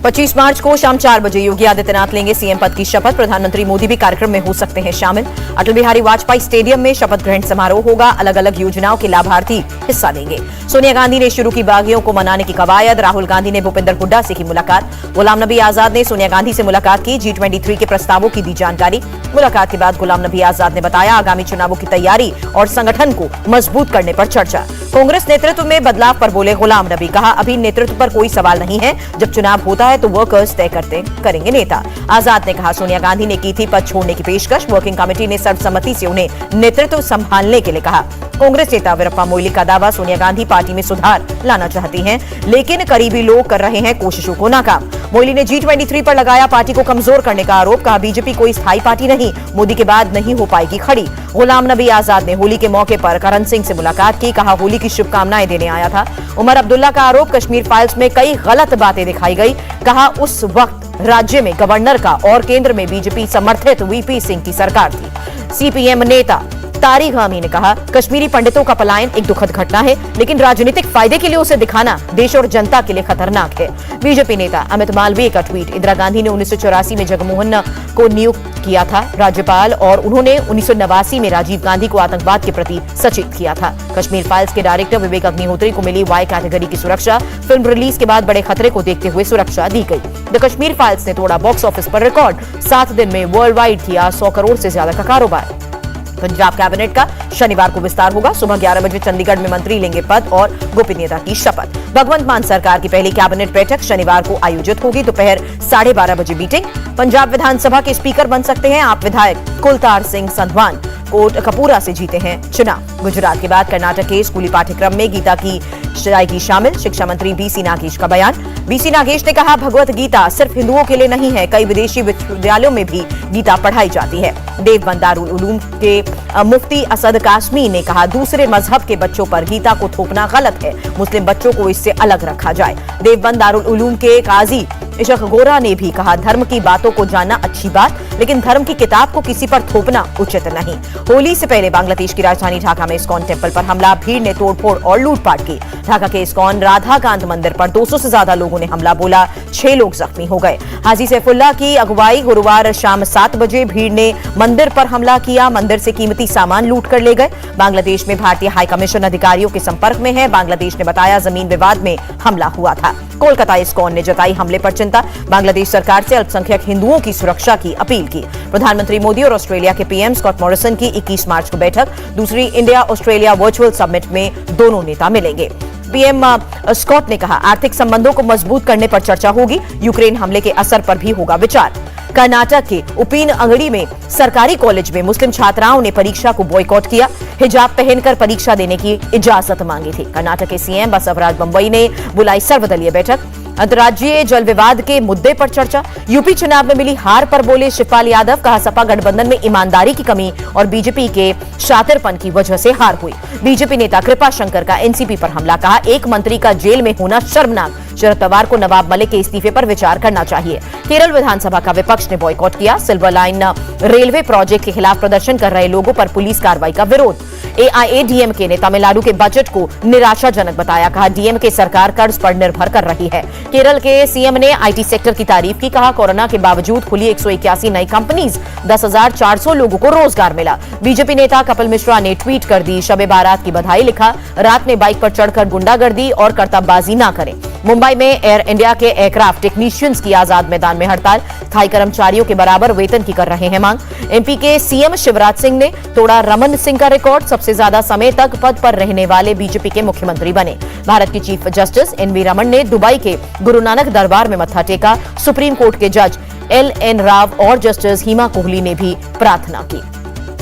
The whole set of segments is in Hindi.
25 मार्च को शाम 4 बजे योगी आदित्यनाथ लेंगे सीएम पद की शपथ। प्रधानमंत्री मोदी भी कार्यक्रम में हो सकते हैं शामिल। अटल बिहारी वाजपेयी स्टेडियम में शपथ ग्रहण समारोह होगा। अलग अलग योजनाओं के लाभार्थी हिस्सा लेंगे। सोनिया गांधी ने शुरू की बागियों को मनाने की कवायद। राहुल गांधी ने भूपेंद्र हुड्डा से की मुलाकात। गुलाम नबी आजाद ने सोनिया गांधी से मुलाकात की। G23 के प्रस्तावों की दी जानकारी। मुलाकात के बाद गुलाम नबी आजाद ने बताया आगामी चुनावों की तैयारी और संगठन को मजबूत करने पर चर्चा। कांग्रेस नेतृत्व में बदलाव पर बोले गुलाम नबी। कहा अभी नेतृत्व पर कोई सवाल नहीं है, जब चुनाव होता है तो वर्कर्स तय करेंगे नेता। आजाद ने कहा सोनिया गांधी ने की थी पद छोड़ने की पेशकश। वर्किंग कमेटी ने सर्वसम्मति से उन्हें नेतृत्व संभालने के लिए कहा। कांग्रेस नेता वीरप्पा मोइली का दावा सोनिया गांधी पार्टी में सुधार लाना चाहती हैं, लेकिन करीबी लोग कर रहे हैं कोशिशों को नाकाम। मोइली ने G23 पर लगाया पार्टी को कमजोर करने का आरोप। कहा बीजेपी कोई स्थायी पार्टी नहीं, मोदी के बाद नहीं हो पाएगी खड़ी। गुलाम नबी आजाद ने होली के मौके पर करण सिंह से मुलाकात की। कहा होली की शुभकामनाएं देने आया था। उमर अब्दुल्ला का आरोप कश्मीर फाइल्स में कई गलत बातें दिखाई गई। कहा उस वक्त राज्य में गवर्नर का और केंद्र में बीजेपी समर्थित VP सिंह की सरकार थी। CPM नेता तारिक अमीन ने कहा कश्मीरी पंडितों का पलायन एक दुखद घटना है, लेकिन राजनीतिक फायदे के लिए उसे दिखाना देश और जनता के लिए खतरनाक है। बीजेपी नेता अमित मालवीय का ट्वीट। इंदिरा गांधी ने 1984 में जगमोहन को नियुक्त किया था राज्यपाल, और उन्होंने 1989 में राजीव गांधी को आतंकवाद के प्रति सचेत किया था। कश्मीर फाइल्स के डायरेक्टर विवेक अग्निहोत्री को मिली Y कैटेगरी की सुरक्षा। फिल्म रिलीज के बाद बड़े खतरे को देखते हुए सुरक्षा दी गई। द कश्मीर फाइल्स ने तोड़ा बॉक्स ऑफिस पर रिकॉर्ड। 7 दिन में वर्ल्ड वाइड किया 100 करोड़ से ज्यादा का कारोबार। पंजाब कैबिनेट का शनिवार को विस्तार होगा। सुबह 11 बजे चंडीगढ़ में मंत्री लेंगे पद और गोपनीयता की शपथ। भगवंत मान सरकार की पहली कैबिनेट बैठक शनिवार को आयोजित होगी। दोपहर 12:30 बजे मीटिंग। पंजाब विधानसभा के स्पीकर बन सकते हैं आप विधायक कुलतार सिंह संधवान। कोट कपूरा से जीते हैं चुनाव। गुजरात के बाद कर्नाटक के स्कूली पाठ्यक्रम में गीता की जाएगी शामिल। शिक्षा मंत्री BC नागेश का बयान। BC नागेश ने कहा भगवत गीता सिर्फ हिंदुओं के लिए नहीं है, कई विदेशी विश्वविद्यालयों में भी गीता पढ़ाई जाती है। देवबंद दारुल उलूम के मुफ्ती असद कासमी ने कहा दूसरे मजहब के बच्चों पर गीता को थोपना गलत है, मुस्लिम बच्चों को इससे अलग रखा जाए। देवबंद दारुल उलूम के काजी इशक गोरा ने भी कहा धर्म की बातों को जानना अच्छी बात, लेकिन धर्म की किताब को किसी पर थोपना उचित नहीं। होली से पहले बांग्लादेश की राजधानी ढाका में इस्कॉन टेम्पल पर हमला। भीड़ ने तोड़फोड़ और लूटपाट की। ढाका के इस्कॉन राधाकांत मंदिर पर 200 से ज्यादा लोगों ने हमला बोला। 6 लोग जख्मी हो गए। हाजी सैफुल्लाह की अगुवाई गुरुवार शाम 7 बजे भीड़ ने मंदिर पर हमला किया। मंदिर से कीमती सामान लूट कर ले गए। बांग्लादेश में भारतीय हाई कमीशन अधिकारियों के संपर्क में है। बांग्लादेश ने बताया जमीन विवाद में हमला हुआ था। कोलकाता इस्कॉन ने जताई हमले पर चिंता। बांग्लादेश सरकार से अल्पसंख्यक हिंदुओं की सुरक्षा की अपील की। प्रधानमंत्री मोदी और ऑस्ट्रेलिया के PM स्कॉट मॉरिसन की 21 मार्च को बैठक। दूसरी इंडिया ऑस्ट्रेलिया वर्चुअल समिट में दोनों नेता मिलेंगे। PM स्कॉट ने कहा आर्थिक संबंधों को मजबूत करने पर चर्चा होगी। यूक्रेन हमले के असर पर भी होगा विचार। कर्नाटक के उपिन अंगड़ी में सरकारी कॉलेज में मुस्लिम छात्राओं ने परीक्षा को बॉयकॉट किया। हिजाब पहनकर परीक्षा देने की इजाजत मांगी थी। कर्नाटक के CM बसवराज बम्बई ने बुलाई सर्वदलीय बैठक। अंतर्राज्यीय जल विवाद के मुद्दे पर चर्चा। यूपी चुनाव में मिली हार पर बोले शिवपाल यादव। कहा सपा गठबंधन में ईमानदारी की कमी और बीजेपी के शातिरपन की वजह से हार हुई। बीजेपी नेता कृपा शंकर का NCP पर हमला। कहा एक मंत्री का जेल में होना शर्मनाक। शरद पवार को नवाब मलिक के इस्तीफे पर विचार करना चाहिए। केरल विधानसभा का विपक्ष ने बॉयकॉट किया। सिल्वर लाइन रेलवे प्रोजेक्ट के खिलाफ प्रदर्शन कर रहे लोगों पर पुलिस कार्रवाई का विरोध। AIADMK ने तमिलनाडु के बजट को निराशाजनक बताया। कहा DMK सरकार कर्ज पर निर्भर कर रही है। केरल के CM ने IT सेक्टर की तारीफ की। कहा कोरोना के बावजूद खुली 181 नई कंपनीज। 10,400 लोगों को रोजगार मिला। बीजेपी नेता कपिल मिश्रा ने ट्वीट कर दी शब बारात की बधाई। लिखा रात में बाइक पर चढ़कर गुंडागर्दी और करतबबाजी न करें। मुंबई में एयर इंडिया के एयरक्राफ्ट टेक्नीशियंस की आजाद मैदान में हड़ताल। स्थायी कर्मचारियों के बराबर वेतन की कर रहे हैं मांग। MP के CM शिवराज सिंह ने तोड़ा रमन सिंह का रिकॉर्ड। सबसे ज्यादा समय तक पद पर रहने वाले बीजेपी के मुख्यमंत्री बने। भारत के चीफ जस्टिस NV रमन ने दुबई के गुरु नानक दरबार में मत्था टेका। सुप्रीम कोर्ट के जज LN राव और जस्टिस हिमा कोहली ने भी प्रार्थना की।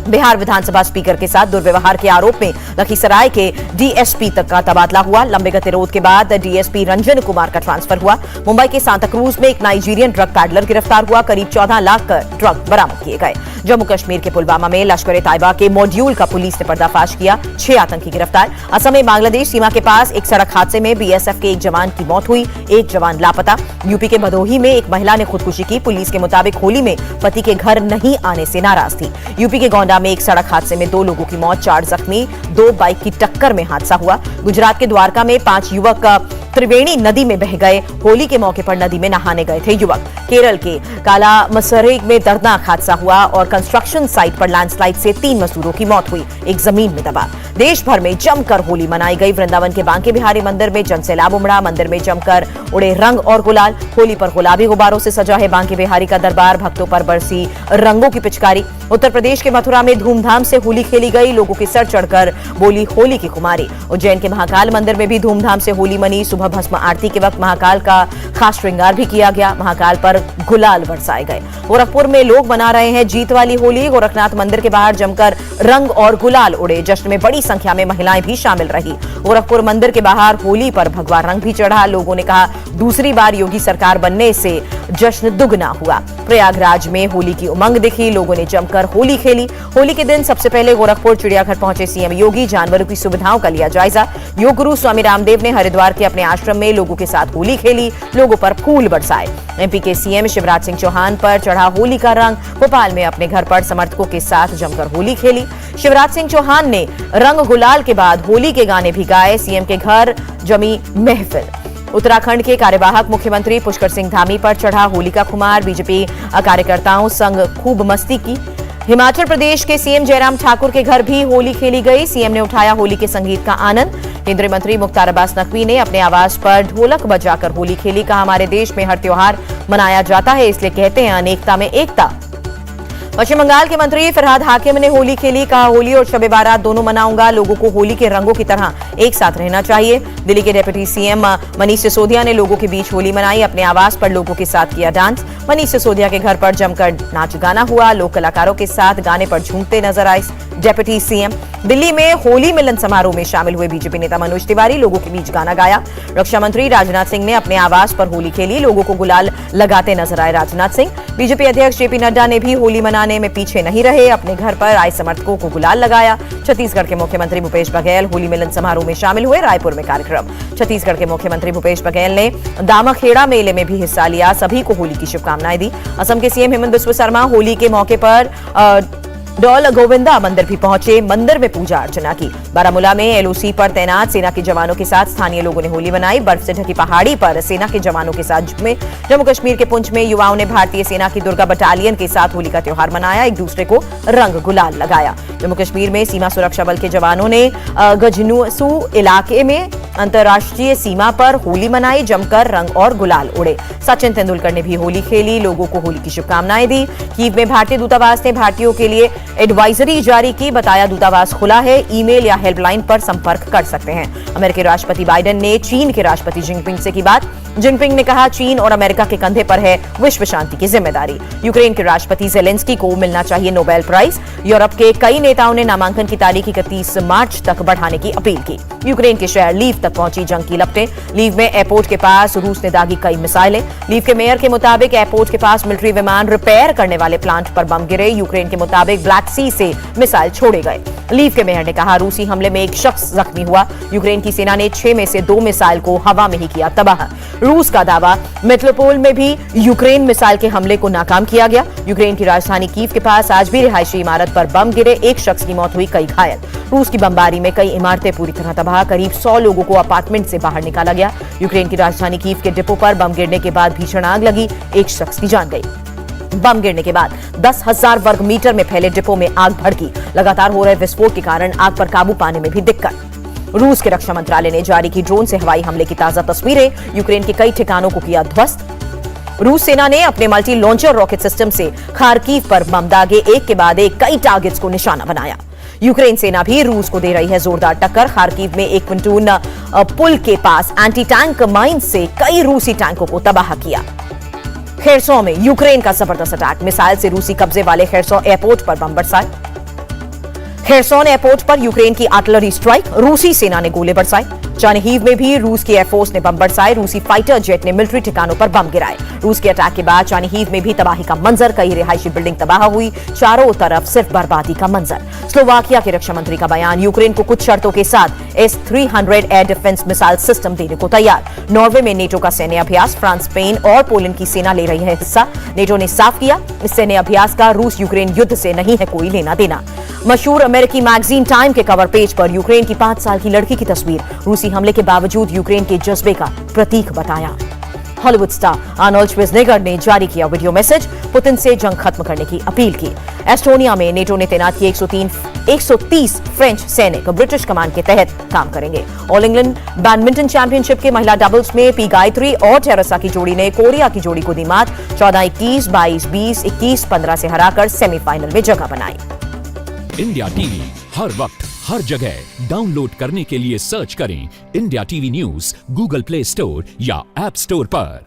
बिहार विधानसभा स्पीकर के साथ दुर्व्यवहार के आरोप में लखीसराय के DSP तक का तबादला हुआ। लंबे गतिरोध के बाद DSP रंजन कुमार का ट्रांसफर हुआ। मुंबई के सांताक्रूज में एक नाइजीरियन ड्रग पैडलर गिरफ्तार हुआ। करीब 14 लाख ड्रग बरामद किए गए। जम्मू कश्मीर के पुलवामा में लश्कर ए तैयबा के मॉड्यूल का पुलिस ने पर्दाफाश किया। 6 आतंकी गिरफ्तार। असम में बांग्लादेश सीमा के पास एक सड़क हादसे में BSF के एक जवान की मौत हुई। एक जवान लापता। यूपी के भदोही में एक महिला ने खुदकुशी की। पुलिस के मुताबिक होली में पति के घर नहीं आने से नाराज थी। यूपी के गोंडा में एक सड़क हादसे में 2 लोगों की मौत, 4 जख्मी। 2 बाइक की टक्कर में हादसा हुआ। गुजरात के द्वारका में 5 युवक त्रिवेणी नदी में बह गए। होली के मौके पर नदी में नहाने गए थे युवक। केरल के कालामसरेग में दर्दनाक हादसा हुआ और कंस्ट्रक्शन साइट पर लैंडस्लाइड से 3 मजदूरों की मौत हुई, एक जमीन में दबा। देश भर में जमकर होली मनाई गई। वृंदावन के बांके बिहारी मंदिर में जनसैलाब उमड़ा। मंदिर में जमकर उड़े रंग और गुलाल। होली पर गुलाबी गुब्बारों से सजा है बांके बिहारी का दरबार। भक्तों पर बरसी रंगों की पिचकारी। उत्तर प्रदेश के मथुरा में धूमधाम से होली खेली गई। लोगों के सर चढ़कर बोली होली की कुमारी। उज्जैन के महाकाल मंदिर में भी धूमधाम से होली मनी। सुबह भस्म आरती के वक्त महाकाल का खास श्रृंगार भी किया गया। महाकाल पर गुलाल बरसाए गए। गोरखपुर में लोग मना रहे हैं जीत वाली होली। गोरखनाथ मंदिर के बाहर जमकर रंग और गुलाल उड़े। जश्न में बड़ी संख्या में महिलाएं भी शामिल रही। गोरखपुर मंदिर के बाहर होली पर भगवा रंग भी चढ़ा। लोगों ने कहा दूसरी बार योगी सरकार बनने से जश्न दुगना हुआ। प्रयागराज में होली की उमंग दिखी। लोगों ने जमकर होली खेली। होली के दिन सबसे पहले गोरखपुर चिड़ियाघर पहुंचे सीएम योगी। जानवरों की सुविधाओं का लिया जायजा। योग गुरु स्वामी रामदेव ने हरिद्वार के अपने आश्रम में लोगों के साथ होली खेली। लोगों पर फूल बरसाए। एमपी के सीएम शिवराज सिंह चौहान पर चढ़ा होली का रंग। भोपाल में अपने घर पर समर्थकों के साथ जमकर होली खेली। शिवराज सिंह चौहान ने रंग गुलाल के बाद होली के गाने भी गाए। सीएम के घर जमी महफिल। उत्तराखंड के कार्यवाहक मुख्यमंत्री पुष्कर सिंह धामी पर चढ़ा होली का खुमार। बीजेपी कार्यकर्ताओं संग खूब मस्ती की। हिमाचल प्रदेश के सीएम जयराम ठाकुर के घर भी होली खेली गई। सीएम ने उठाया होली के संगीत का आनंद। केंद्रीय मंत्री मुख्तार अब्बास नकवी ने अपने आवास पर ढोलक बजाकर होली खेली। कहा हमारे देश में हर त्योहार मनाया जाता है, इसलिए कहते हैं अनेकता में एकता। पश्चिम बंगाल के मंत्री फरहाद हाकिम ने होली खेली। कहा होली और शब बारात दोनों मनाऊंगा। लोगों को होली के रंगों की तरह एक साथ रहना चाहिए। दिल्ली के डिप्टी सीएम मनीष सिसोदिया ने लोगों के बीच होली मनाई। अपने आवास पर लोगों के साथ किया डांस। मनीष सिसोदिया के घर पर जमकर नाच गाना हुआ। लोक कलाकारों के साथ गाने पर झूमते नजर आए डिप्टी सीएम। दिल्ली में होली मिलन समारोह में शामिल हुए बीजेपी नेता मनोज तिवारी। लोगों के बीच गाना गाया। रक्षा मंत्री राजनाथ सिंह ने अपने आवास पर होली खेली। लोगों को गुलाल लगाते नजर आए राजनाथ सिंह। बीजेपी अध्यक्ष जेपी नड्डा ने भी होली मनाने में पीछे नहीं रहे। अपने घर पर आए समर्थकों को गुलाल लगाया। छत्तीसगढ़ के मुख्यमंत्री भूपेश बघेल होली मिलन समारोह में शामिल हुए। रायपुर में कार्यक्रम। छत्तीसगढ़ के मुख्यमंत्री भूपेश बघेल ने दामखेड़ा मेले में भी हिस्सा लिया। सभी को होली की शुभकामनाएं दी। असम के सीएम हेमंत बिस्वा शर्मा होली के मौके पर डॉल गोविंदा मंदिर भी पहुंचे। मंदिर में पूजा अर्चना की। बारामूला में एलओसी पर तैनात सेना के जवानों के साथ स्थानीय लोगों ने होली मनाई। बर्फ से ढकी पहाड़ी पर सेना के जवानों के साथ झूमे। जम्मू कश्मीर के पुंछ में युवाओं ने भारतीय सेना की दुर्गा बटालियन के साथ होली का त्योहार मनाया। एक दूसरे को रंग गुलाल लगाया। जम्मू कश्मीर में सीमा सुरक्षा बल के जवानों ने गजनूसू इलाके में अंतर्राष्ट्रीय सीमा पर होली मनाई। जमकर रंग और गुलाल उड़े। सचिन तेंदुलकर ने भी होली खेली। लोगों को होली की शुभकामनाएं दी। कीव में भारतीय दूतावास ने भारतीयों के लिए एडवाइजरी जारी की। बताया दूतावास खुला है। ईमेल या हेल्पलाइन पर संपर्क कर सकते हैं। अमेरिकी राष्ट्रपति बाइडेन ने चीन के राष्ट्रपति जिनपिंग से की बात। जिनपिंग ने कहा चीन और अमेरिका के कंधे पर है विश्व शांति की जिम्मेदारी। यूक्रेन के राष्ट्रपति जेलेंस्की को मिलना चाहिए नोबेल प्राइज। यूरोप के कई नेताओं ने नामांकन की तारीख 31 मार्च तक बढ़ाने की अपील की। यूक्रेन के शहर लीव तक पहुंची जंग की लपटें। लीव में एयरपोर्ट के पास रूस ने दागी कई मिसाइलें। लीव के मेयर के मुताबिक एयरपोर्ट के पास मिलिट्री विमान रिपेयर करने वाले प्लांट पर बम गिरे। यूक्रेन के मुताबिक ब्लैक सी से मिसाइल छोड़े गए। लीव के मेयर ने कहा रूसी हमले में एक शख्स जख्मी हुआ। यूक्रेन की सेना ने 6 में से 2 मिसाइल को हवा में ही किया तबाह। रूस का दावा मेट्रोपोल में भी यूक्रेन मिसाइल के हमले को नाकाम किया गया। यूक्रेन की राजधानी कीव के पास आज भी रिहायशी इमारत पर बम गिरे। एक शख्स की मौत हुई, कई घायल। रूस की बमबारी में कई इमारतें पूरी तरह तबाह। करीब 100 लोगों को अपार्टमेंट से बाहर निकाला गया। यूक्रेन की राजधानी कीव के डिपो पर बम गिरने के बाद भीषण आग लगी। एक शख्स की जान गई। बम गिरने के बाद 10,000 वर्ग मीटर में फैले डिपो में आग भड़की। लगातार हो रहे विस्फोट के कारण आग पर काबू पाने में भी दिक्कत। रूस के रक्षा मंत्रालय ने जारी की ड्रोन से हवाई हमले की ताजा तस्वीरें। यूक्रेन के कई ठिकानों को किया ध्वस्त। रूस सेना ने अपने मल्टी लॉन्चर रॉकेट सिस्टम से खार्किव पर बम दागे। एक के बाद एक कई टारगेट्स को निशाना बनाया। यूक्रेन सेना भी रूस को दे रही है जोरदार टक्कर। खार्किव में एक पंटून पुल के पास एंटी टैंक माइन से कई रूसी टैंकों को तबाह किया। खेरसों में यूक्रेन का जबरदस्त अटैक। मिसाइल से रूसी कब्जे वाले खेरसों एयरपोर्ट पर बम बरसाए। खेरसोन एयरपोर्ट पर यूक्रेन की आर्टिलरी स्ट्राइक। रूसी सेना ने गोले बरसाए। चारनीहिव में भी रूस की एयरफोर्स ने बम बरसाए। रूसी फाइटर जेट ने मिलिट्री ठिकानों पर बम गिराए। रूस के अटैक के बाद चारनीहिव में भी तबाही का मंजर। कई रिहायशी बिल्डिंग तबाह हुई। चारों तरफ सिर्फ बर्बादी का मंजर। स्लोवाकिया के रक्षा मंत्री का बयान। यूक्रेन को कुछ शर्तों के साथ S-300 air defence missile system देने को तैयार। नॉर्वे में नेटो का सैन्य अभ्यास। फ्रांस, स्पेन और पोलैंड की सेना ले रही है हिस्सा। नेटो ने साफ किया इस सैन्य अभ्यास का रूस यूक्रेन युद्ध से नहीं है कोई लेना देना। मशहूर अमेरिकी मैगजीन टाइम के कवर पेज पर यूक्रेन की 5 साल की लड़की की तस्वीर। रूसी हमले के बावजूद यूक्रेन के जज्बे का प्रतीक बताया। हॉलीवुड स्टार आर्नोल्ड श्वार्ज़नेगर ने जारी किया वीडियो मैसेज, पुतिन से जंग खत्म करने की अपील की। एस्टोनिया में नेटो ने तैनात किए 130 फ्रेंच सैनिक ब्रिटिश कमान के तहत काम करेंगे। ऑल इंग्लैंड बैडमिंटन चैंपियनशिप के महिला डबल्स में पी गायत्री और टेरेसा की जोड़ी ने कोरिया की जोड़ी को दी मात। 14-21, 22-20, 21-15 से हराकर सेमीफाइनल में जगह बनाई। इंडिया टीवी हर वक्त हर जगह डाउनलोड करने के लिए सर्च करें India TV news Google play store या ऐप स्टोर पर।